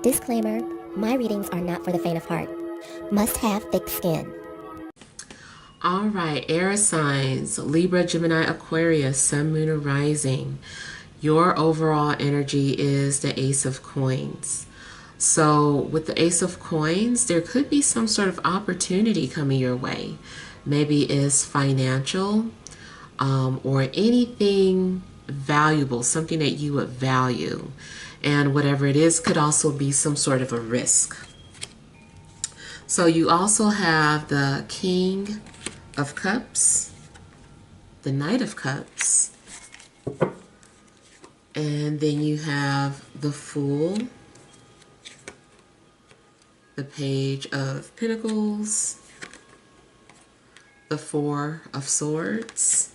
Disclaimer, my readings are not for the faint of heart. Must have thick skin. All right, air signs, Libra, Gemini, Aquarius, Sun, Moon, or Rising. Your overall energy is the Ace of Coins. So with the Ace of Coins, there could be some sort of opportunity coming your way. Maybe it's financial or anything valuable, something that you would value. And whatever it is could also be some sort of a risk. So you also have the King of Cups, the Knight of Cups, and then you have the Fool, the Page of Pentacles, the Four of Swords,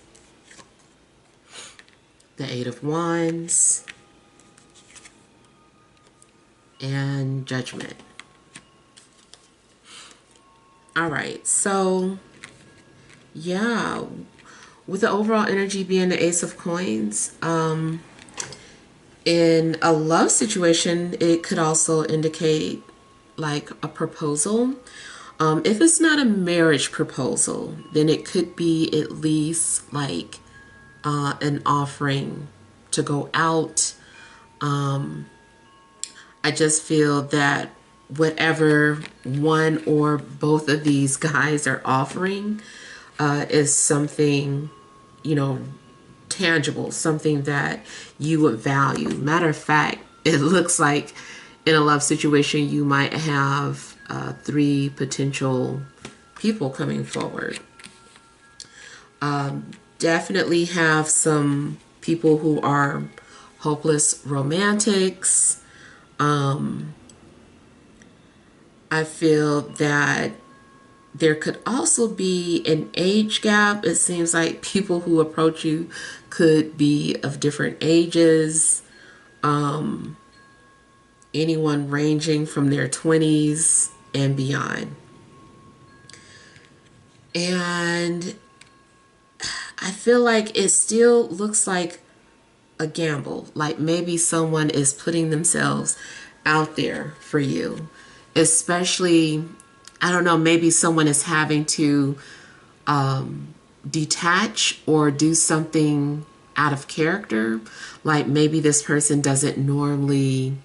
the Eight of Wands, and Judgment. All right, so yeah, with the overall energy being the Ace of Coins, in a love situation, it could also indicate like a proposal. If it's not a marriage proposal, then it could be at least like an offering to go out. I just feel that whatever one or both of these guys are offering is something, tangible, something that you would value. Matter of fact, it looks like in a love situation, you might have 3 potential people coming forward. Definitely have some people who are hopeless romantics. I feel that there could also be an age gap. It seems like people who approach you could be of different ages. Anyone ranging from their 20s and beyond. And I feel like it still looks like a gamble. Like maybe someone is putting themselves out there for you. Especially, I don't know, maybe someone is having to detach or do something out of character. Like maybe this person doesn't normally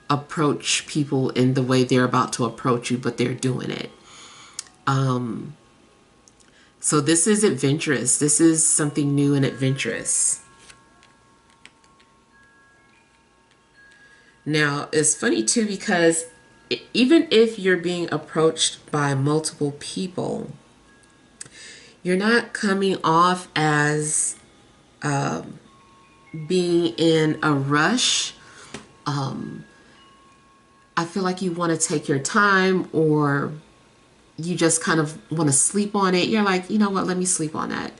approach people in the way they're about to approach you, but they're doing it. So this is adventurous. This is something new and adventurous. Now, it's funny too because even if you're being approached by multiple people, you're not coming off as being in a rush. I feel like you want to take your time, or you just kind of want to sleep on it. You're like, you know what, let me sleep on that.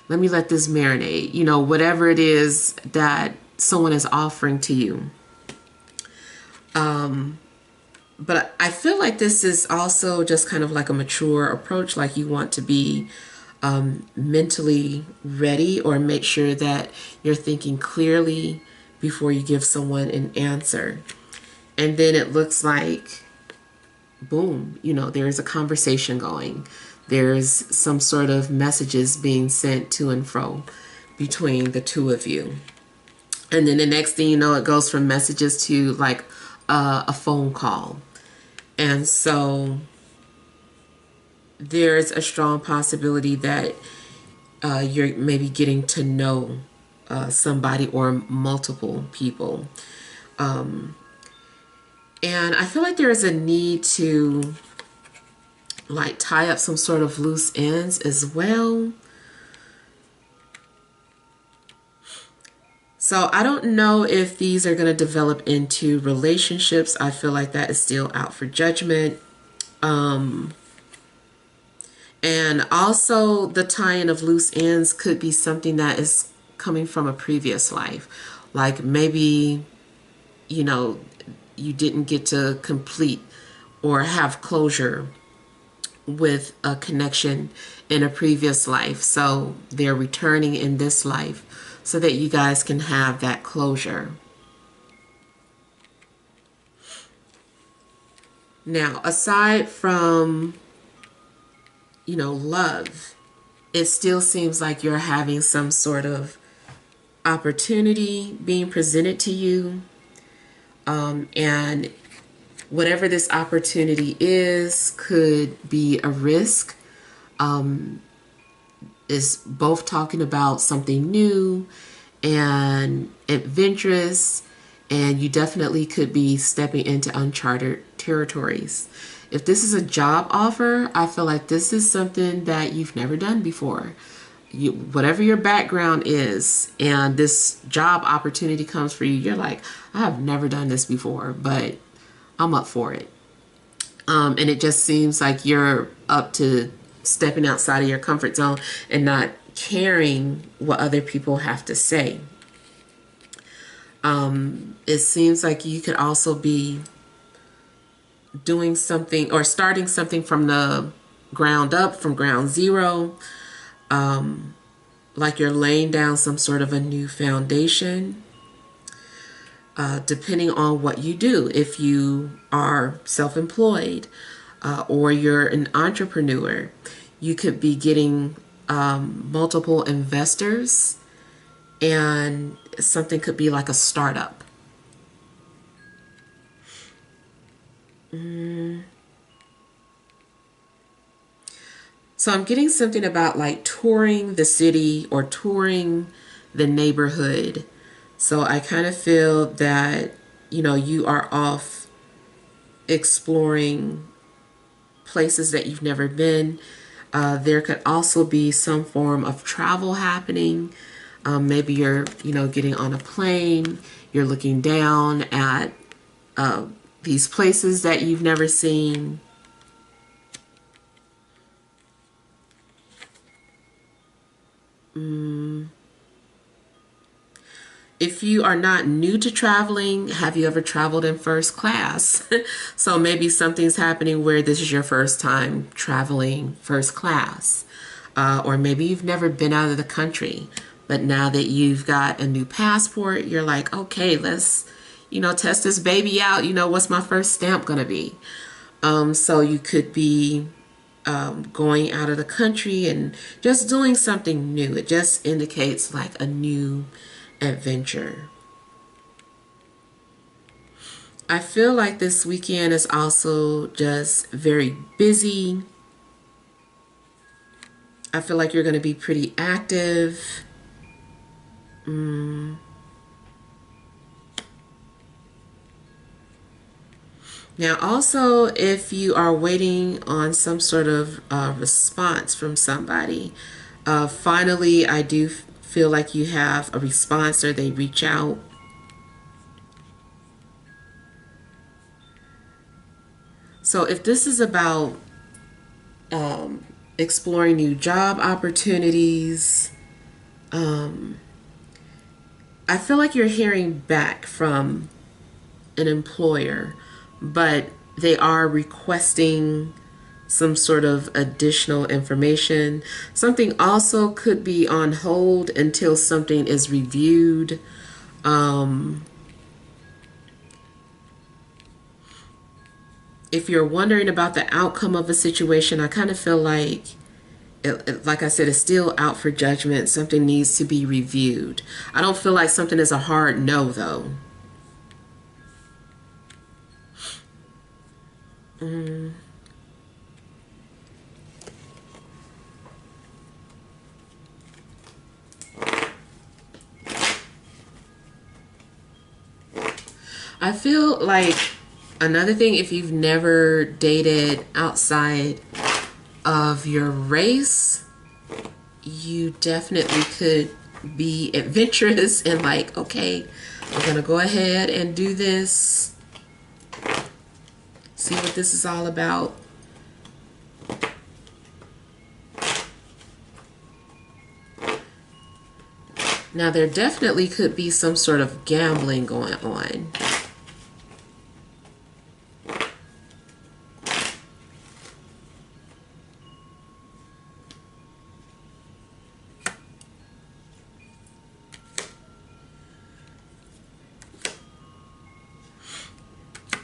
Let me let this marinate. Whatever it is that someone is offering to you. But I feel like this is also just kind of like a mature approach, like you want to be mentally ready, or make sure that you're thinking clearly before you give someone an answer. And then it looks like, boom, there's a conversation going. There's some sort of messages being sent to and fro between the two of you. And then the next thing you know, it goes from messages to like a phone call. And so there's a strong possibility that you're maybe getting to know somebody or multiple people. And I feel like there is a need to like tie up some sort of loose ends as well. So I don't know if these are going to develop into relationships. I feel like that is still out for judgment. And also the tying of loose ends could be something that is coming from a previous life. Like maybe, you didn't get to complete or have closure with a connection in a previous life. So they're returning in this life so that you guys can have that closure. Now, aside from, you know, love, it still seems like you're having some sort of opportunity being presented to you. And whatever this opportunity is could be a risk. Is both talking about something new and adventurous, and you definitely could be stepping into uncharted territories. If this is a job offer, I feel like this is something that you've never done before. Whatever your background is, and this job opportunity comes for you, you're like, I have never done this before, but I'm up for it. And it just seems like you're up to stepping outside of your comfort zone and not caring what other people have to say. It seems like you could also be doing something or starting something from the ground up, from ground zero. Like you're laying down some sort of a new foundation. Depending on what you do. If you are self-employed or you're an entrepreneur, you could be getting multiple investors, and something could be like a startup. So I'm getting something about like touring the city or touring the neighborhood. So I kind of feel that, you know, you are off exploring places that you've never been. There could also be some form of travel happening. Maybe you're, you know, getting on a plane, you're looking down at these places that you've never seen. If you are not new to traveling, have you ever traveled in first class? So maybe something's happening where this is your first time traveling first class. Or maybe you've never been out of the country, but now that you've got a new passport, you're like, okay, let's, you know, test this baby out. You know, what's my first stamp gonna be? So you could be going out of the country and just doing something new. It just indicates like a new adventure. I feel like this weekend is also just very busy. I feel like you're going to be pretty active. Now also, if you are waiting on some sort of response from somebody, finally I do feel like you have a response or they reach out. So if this is about exploring new job opportunities, I feel like you're hearing back from an employer, but they are requesting some sort of additional information. Something also could be on hold until something is reviewed. If you're wondering about the outcome of a situation, I kind of feel like, like I said, it's still out for judgment. Something needs to be reviewed. I don't feel like something is a hard no, though. I feel like another thing, if you've never dated outside of your race, you definitely could be adventurous and like, okay, I'm gonna go ahead and do this, see what this is all about. Now there definitely could be some sort of gambling going on.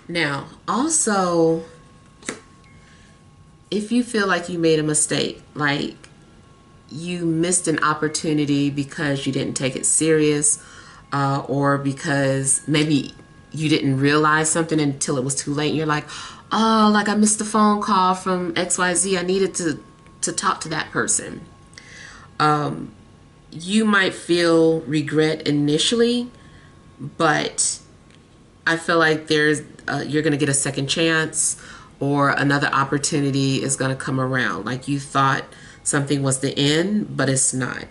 Now, also, if you feel like you made a mistake, like you missed an opportunity because you didn't take it serious, or because maybe you didn't realize something until it was too late. And you're like, oh, like I missed a phone call from XYZ. I needed to talk to that person. You might feel regret initially, but I feel like you're going to get a second chance, or another opportunity is going to come around. Like you thought something was the end, but it's not.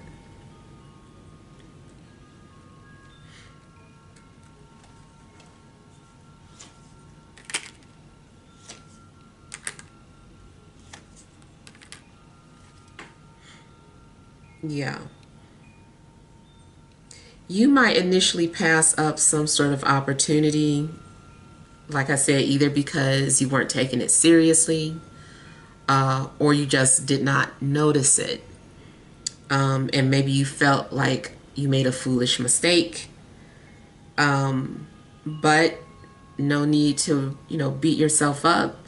Yeah. You might initially pass up some sort of opportunity, like I said, either because you weren't taking it seriously, or you just did not notice it. And maybe you felt like you made a foolish mistake. But no need to, beat yourself up,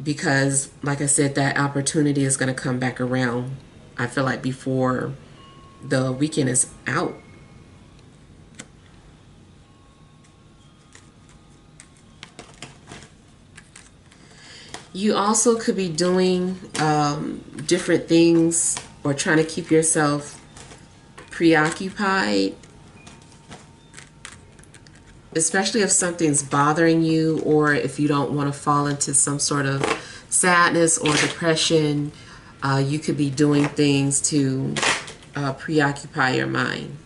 because, like I said, that opportunity is going to come back around, I feel like, before the weekend is out. You also could be doing different things, or trying to keep yourself preoccupied, especially if something's bothering you, or if you don't want to fall into some sort of sadness or depression. You could be doing things to preoccupy your mind.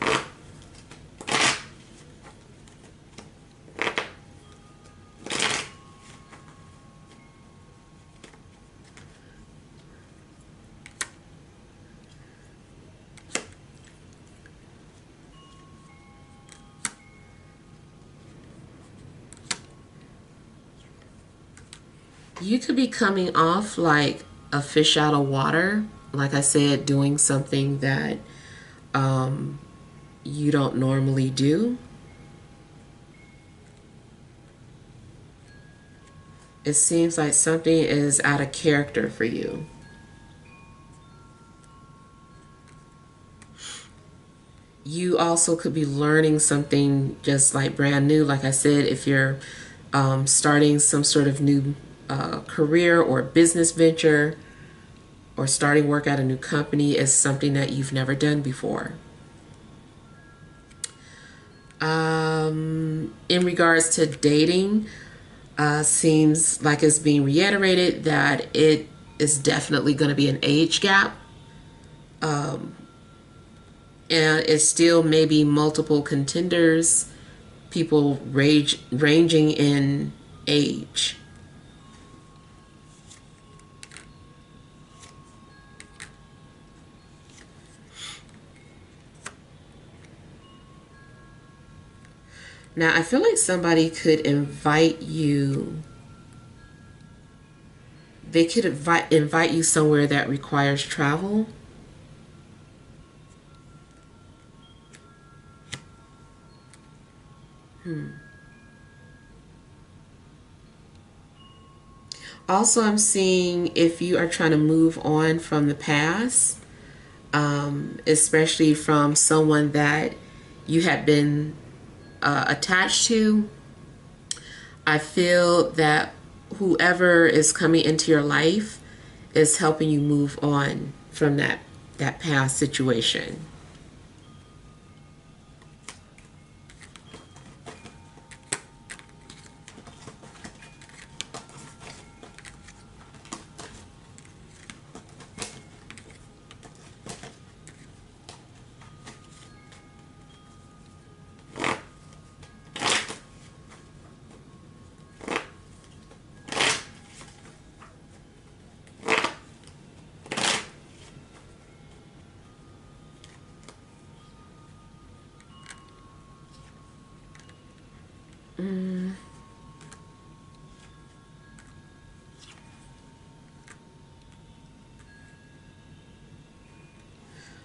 You could be coming off like a fish out of water. Like I said, doing something that you don't normally do. It seems like something is out of character for you. You also could be learning something just like brand new. Like I said, if you're starting some sort of new career or business venture, or starting work at a new company, is something that you've never done before. In regards to dating, seems like it's being reiterated that it is definitely going to be an age gap. And it's still maybe multiple contenders, people ranging in age. Now, I feel like somebody could invite you. They could invite you somewhere that requires travel. Also, I'm seeing if you are trying to move on from the past, especially from someone that you had been attached to. I feel that whoever is coming into your life is helping you move on from that past situation.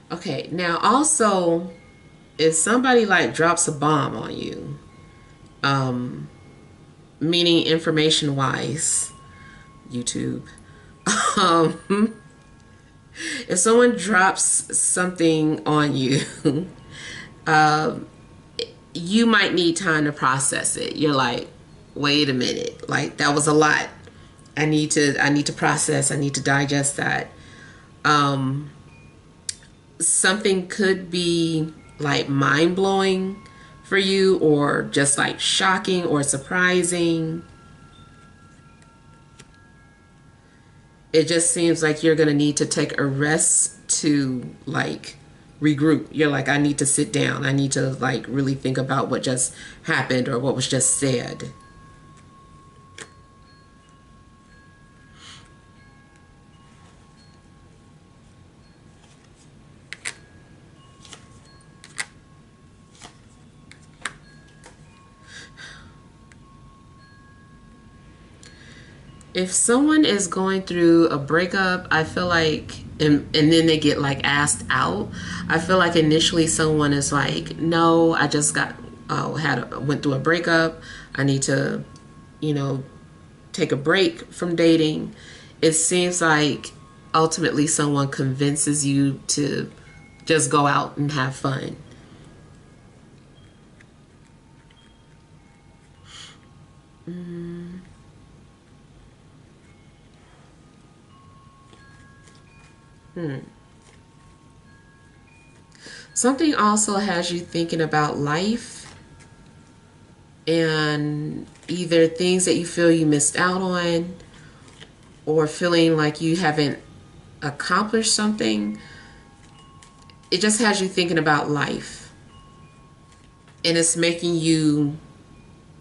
Okay, now also, if somebody like drops a bomb on you, meaning information wise, YouTube, Um, if someone drops something on you, you might need time to process it. You're like, wait a minute, like that was a lot. I need to process, I need to digest that. Um, something could be like mind blowing for you, or just like shocking or surprising. It just seems like you're going to need to take a rest to like regroup. You're like, I need to sit down. I need to like really think about what just happened or what was just said. If someone is going through a breakup, I feel like, and then they get like asked out, I feel like initially someone is like, no, I just went through a breakup. I need to, you know, take a break from dating. It seems like ultimately someone convinces you to just go out and have fun. Something also has you thinking about life and either things that you feel you missed out on, or feeling like you haven't accomplished something. It just has you thinking about life, and it's making you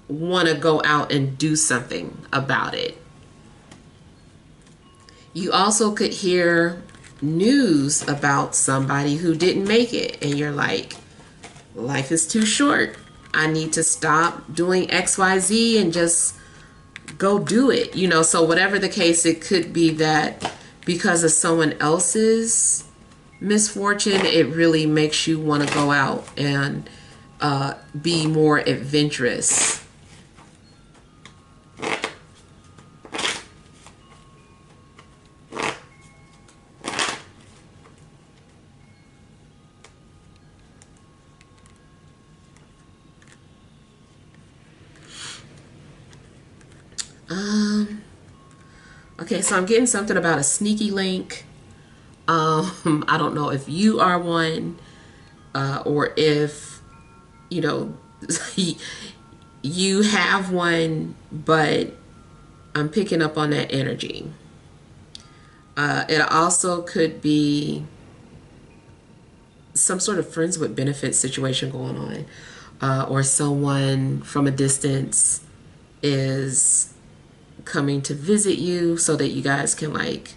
want to go out and do something about it. You also could hear news about somebody who didn't make it, and you're like, life is too short. I need to stop doing XYZ and just go do it. You know, so whatever the case, it could be that because of someone else's misfortune, it really makes you want to go out and be more adventurous. Okay, so I'm getting something about a sneaky link. I don't know if you are one, or if, you know, you have one, but I'm picking up on that energy. It also could be some sort of friends with benefits situation going on, or someone from a distance is coming to visit you so that you guys can like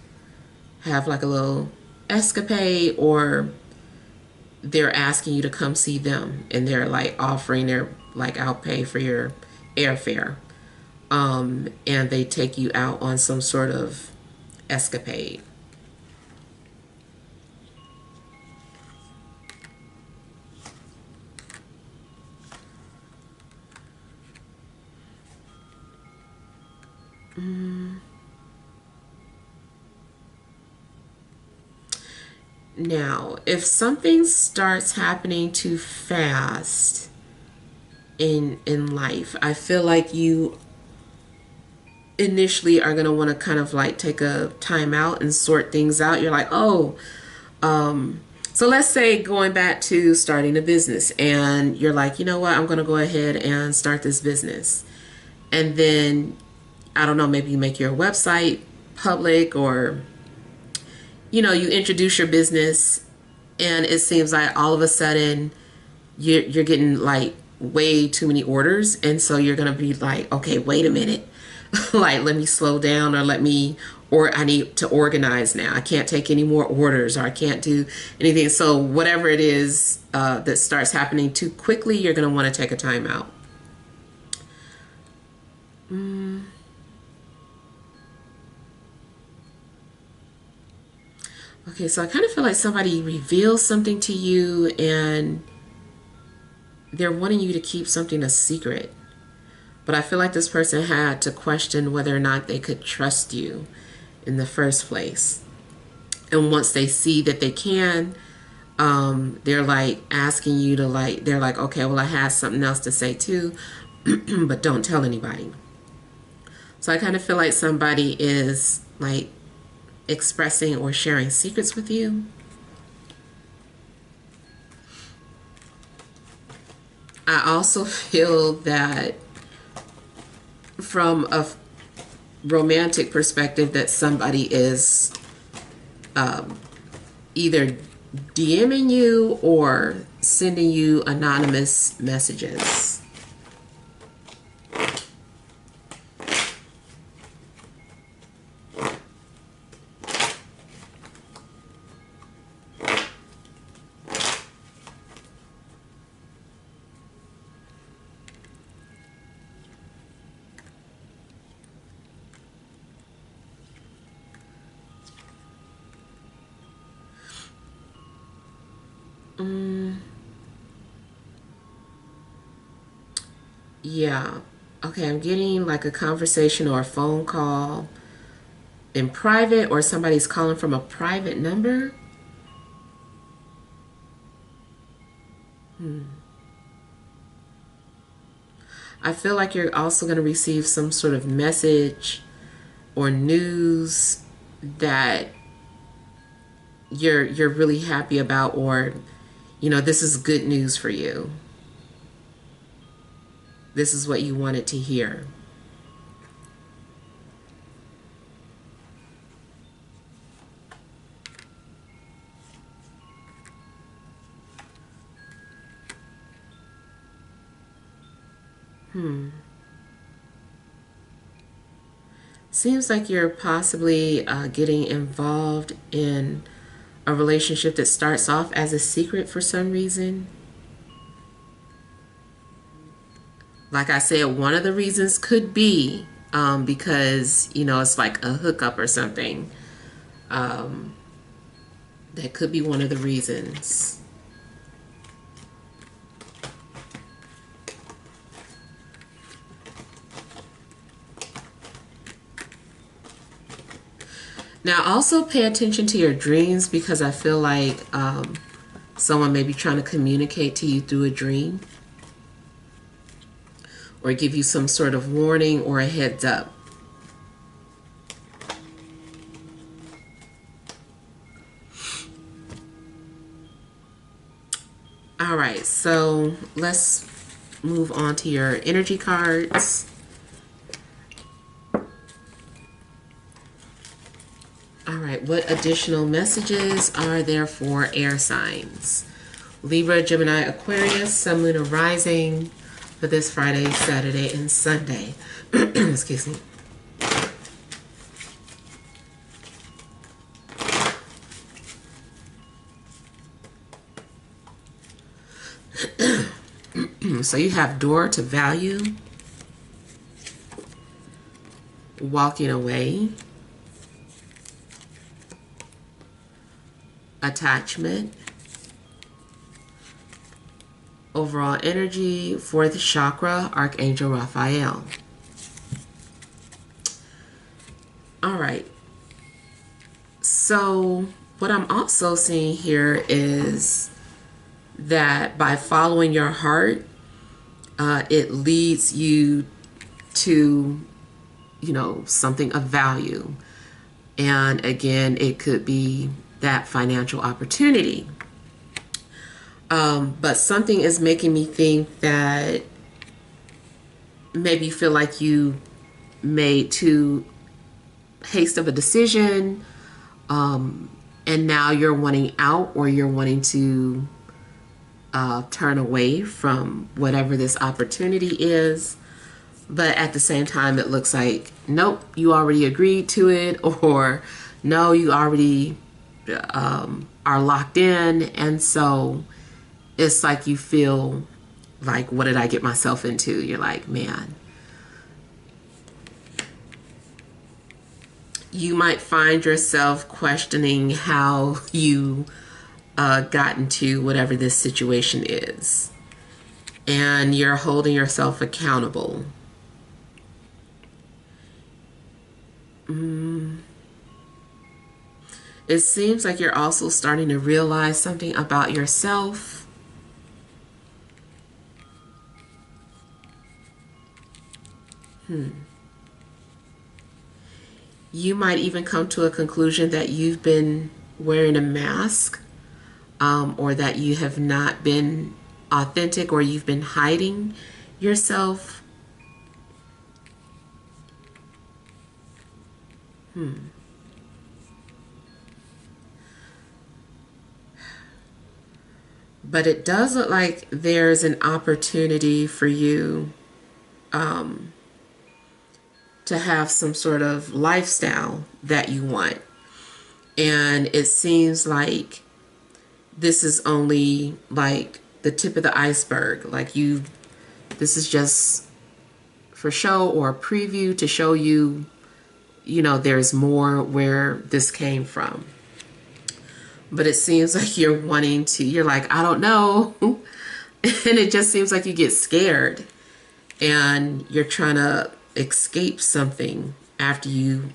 have like a little escapade, or they're asking you to come see them and they're like offering their like, I'll pay for your airfare, and they take you out on some sort of escapade. Now, if something starts happening too fast in life, I feel like you initially are going to want to kind of like take a time out and sort things out. You're like, oh, so let's say going back to starting a business, and you're like, you know what, I'm going to go ahead and start this business. And then, I don't know, maybe you make your website public, or you know, you introduce your business, and it seems like all of a sudden you're getting like way too many orders, and so you're gonna be like, okay, wait a minute, like let me slow down, or I need to organize now. I can't take any more orders, or I can't do anything. So whatever it is that starts happening too quickly, you're gonna want to take a time out. Okay, so I kind of feel like somebody reveals something to you and they're wanting you to keep something a secret. But I feel like this person had to question whether or not they could trust you. in the first place. And once they see that they can, they're like asking you to like, they're like, okay, well, I have something else to say too, but don't tell anybody. So I kind of feel like somebody is like expressing or sharing secrets with you. I also feel that from a romantic perspective that somebody is either DMing you or sending you anonymous messages. Yeah. Okay, I'm getting like a conversation or a phone call in private, or somebody's calling from a private number. I feel like you're also going to receive some sort of message or news that you're really happy about, or this is good news for you. This is what you wanted to hear. Seems like you're possibly getting involved in a relationship that starts off as a secret for some reason. Like I said, one of the reasons could be because, it's like a hookup or something. That could be one of the reasons. Now, also pay attention to your dreams, because I feel like someone may be trying to communicate to you through a dream, or give you some sort of warning or a heads up. All right, so let's move on to your energy cards. All right, what additional messages are there for air signs? Libra, Gemini, Aquarius, Sun, Moon, and Rising for this Friday, Saturday, and Sunday. Excuse me. So you have door to value, walking away, attachment, overall energy, fourth chakra, Archangel Raphael. All right. So what I'm also seeing here is that by following your heart, it leads you to, something of value. And again, it could be that financial opportunity. But something is making me think that maybe you feel like you made too haste of a decision, and now you're wanting out, or you're wanting to turn away from whatever this opportunity is. But at the same time, it looks like, nope, you already agreed to it, or no, you already are locked in. And so it's like you feel like, what did I get myself into? You're like, man. You might find yourself questioning how you got into whatever this situation is. And you're holding yourself accountable. it seems like you're also starting to realize something about yourself. You might even come to a conclusion that you've been wearing a mask, or that you have not been authentic, or you've been hiding yourself. But it does look like there's an opportunity for you to have some sort of lifestyle that you want. And it seems like this is only like the tip of the iceberg. Like this is just for show or a preview to show you, there's more where this came from. But it seems like you're like, I don't know. And it just seems like you get scared and you're trying to escape something after you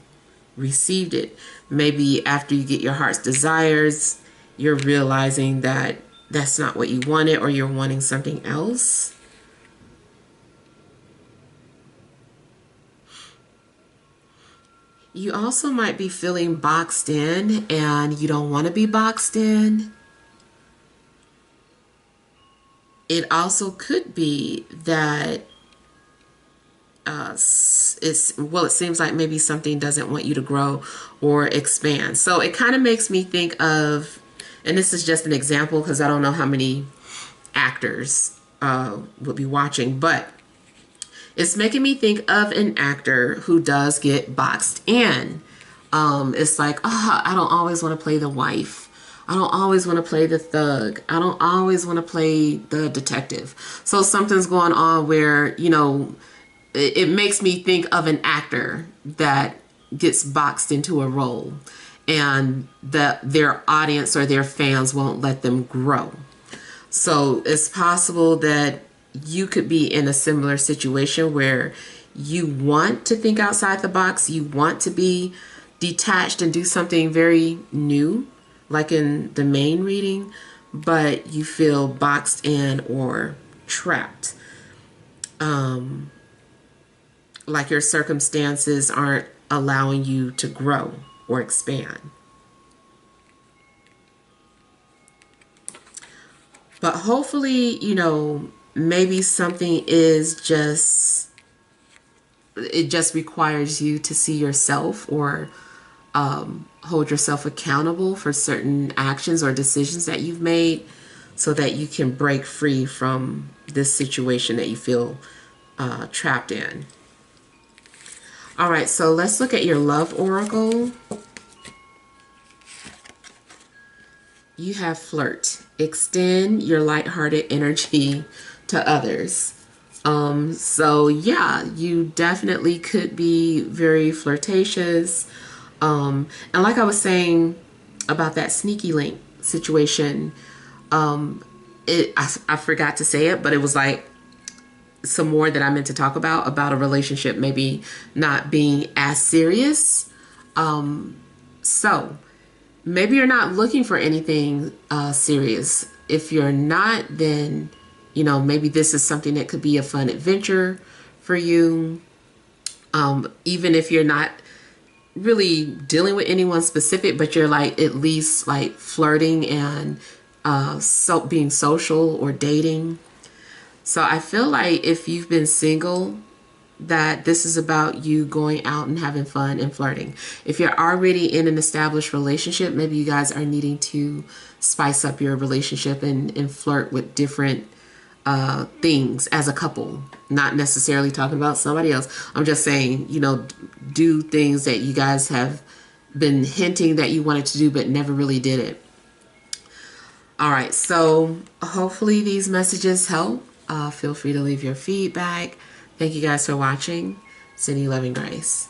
received it. Maybe after you get your heart's desires, you're realizing that that's not what you wanted, or you're wanting something else. You also might be feeling boxed in and you don't want to be boxed in. It also could be that it seems like maybe something doesn't want you to grow or expand. So it kind of makes me think of, and this is just an example because I don't know how many actors would be watching, but it's making me think of an actor who does get boxed in. It's like, I don't always want to play the wife. I don't always want to play the thug. I don't always want to play the detective. So something's going on where, it makes me think of an actor that gets boxed into a role and that their audience or their fans won't let them grow. So it's possible that you could be in a similar situation where you want to think outside the box. You want to be detached and do something very new, like in the main reading, but you feel boxed in or trapped. Like your circumstances aren't allowing you to grow or expand. But hopefully, maybe something is it just requires you to see yourself or hold yourself accountable for certain actions or decisions that you've made so that you can break free from this situation that you feel trapped in. All right, so let's look at your love oracle. You have flirt. Extend your lighthearted energy to others. So yeah, you definitely could be very flirtatious. And like I was saying about that sneaky link situation, I forgot to say it, but it was like some more that I meant to talk about a relationship maybe not being as serious. So maybe you're not looking for anything serious. If you're not, then, maybe this is something that could be a fun adventure for you. Even if you're not really dealing with anyone specific, but you're like at least like flirting and being social or dating. So I feel like if you've been single, that this is about you going out and having fun and flirting. If you're already in an established relationship, maybe you guys are needing to spice up your relationship and flirt with different things as a couple. Not necessarily talking about somebody else. I'm just saying, do things that you guys have been hinting that you wanted to do but never really did it. All right, so hopefully these messages help. Feel free to leave your feedback. Thank you guys for watching. Sending love and grace.